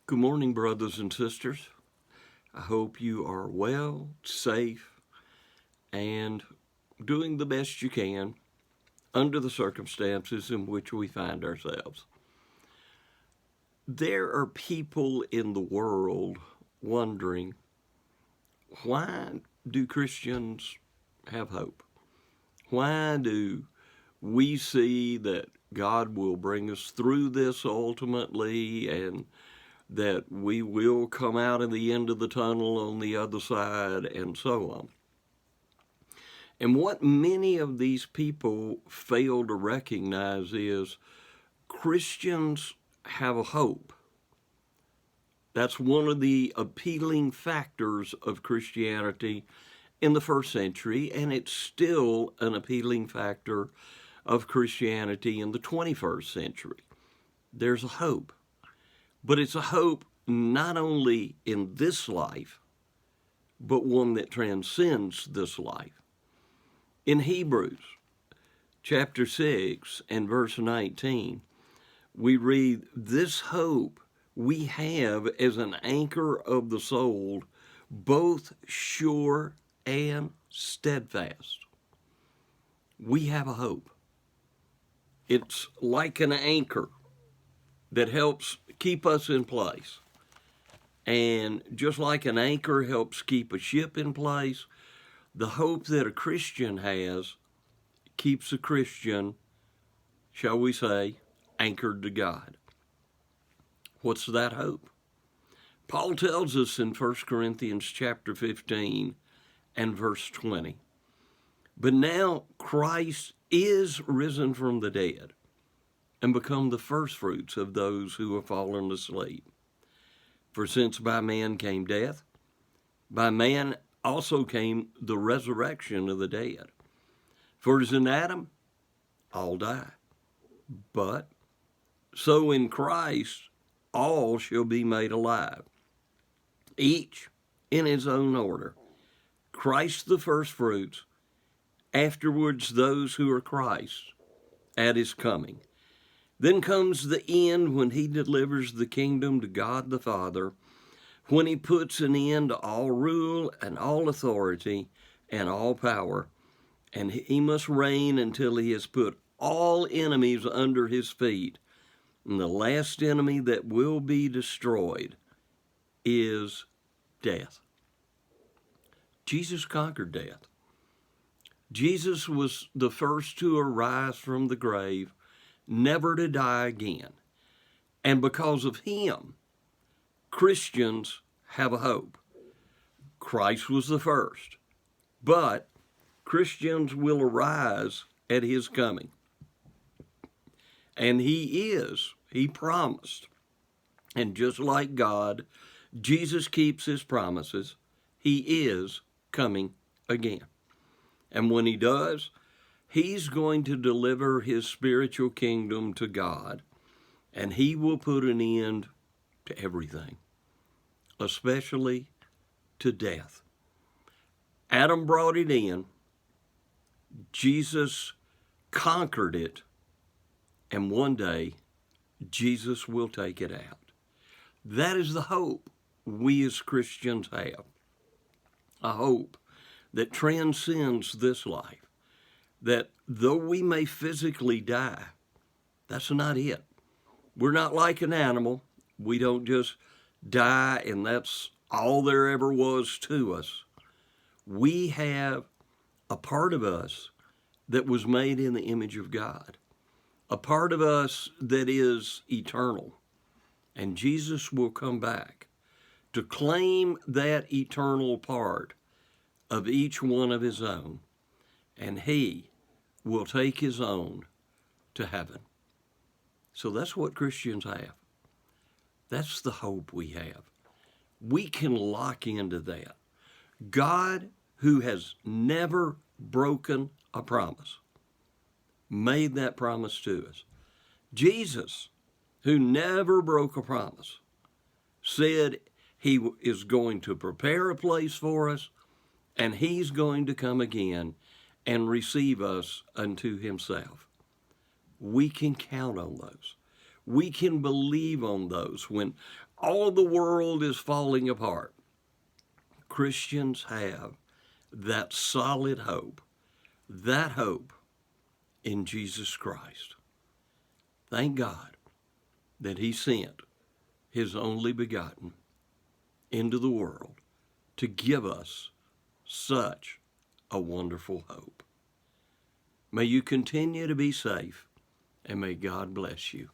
Good morning, brothers and sisters. I hope you are well, safe, and doing the best you can under the circumstances in which we find ourselves. There are people in the world wondering, why do Christians have hope? Why do we see that God will bring us through this ultimately, and that we will come out in the end of the tunnel on the other side, and so on? And what many of these people fail to recognize is Christians have a hope. That's one of the appealing factors of Christianity in the first century, and it's still an appealing factor of Christianity in the 21st century. There's a hope. But it's a hope not only in this life, but one that transcends this life. In Hebrews chapter 6 and verse 19, we read, "This hope we have as an anchor of the soul, both sure and steadfast." We have a hope. It's like an anchor that helps keep us in place. And just like an anchor helps keep a ship in place, the hope that a Christian has keeps a Christian, shall we say, anchored to God. What's that hope? Paul tells us in 1 Corinthians chapter 15 and verse 20, "But now Christ is risen from the dead and become the firstfruits of those who have fallen asleep. For since by man came death, by man also came the resurrection of the dead. For as in Adam, all die. But so in Christ, all shall be made alive, each in his own order. Christ the firstfruits, afterwards those who are Christ at his coming. Then comes the end when he delivers the kingdom to God the Father, when he puts an end to all rule and all authority and all power, and he must reign until he has put all enemies under his feet. And the last enemy that will be destroyed is death." Jesus conquered death. Jesus was the first to arise from the grave, never to die again. And because of him, Christians have a hope. Christ was the first, but Christians will arise at his coming. And he promised. And just like God, Jesus keeps his promises. He is coming again. And when he does, he's going to deliver his spiritual kingdom to God, and he will put an end to everything, especially to death. Adam brought it in, Jesus conquered it, and one day Jesus will take it out. That is the hope we as Christians have, a hope that transcends this life. That though we may physically die, that's not it. We're not like an animal. We don't just die and that's all there ever was to us. We have a part of us that was made in the image of God, a part of us that is eternal. And Jesus will come back to claim that eternal part of each one of his own, and he will take his own to heaven. So that's what Christians have. That's the hope we have. We can lock into that. God, who has never broken a promise, made that promise to us. Jesus, who never broke a promise, said he is going to prepare a place for us, and he's going to come again and receive us unto himself. We can count on those. We can believe on those when all the world is falling apart. Christians have that solid hope, that hope in Jesus Christ. Thank God that he sent his only begotten into the world to give us such a wonderful hope. May you continue to be safe, and may God bless you.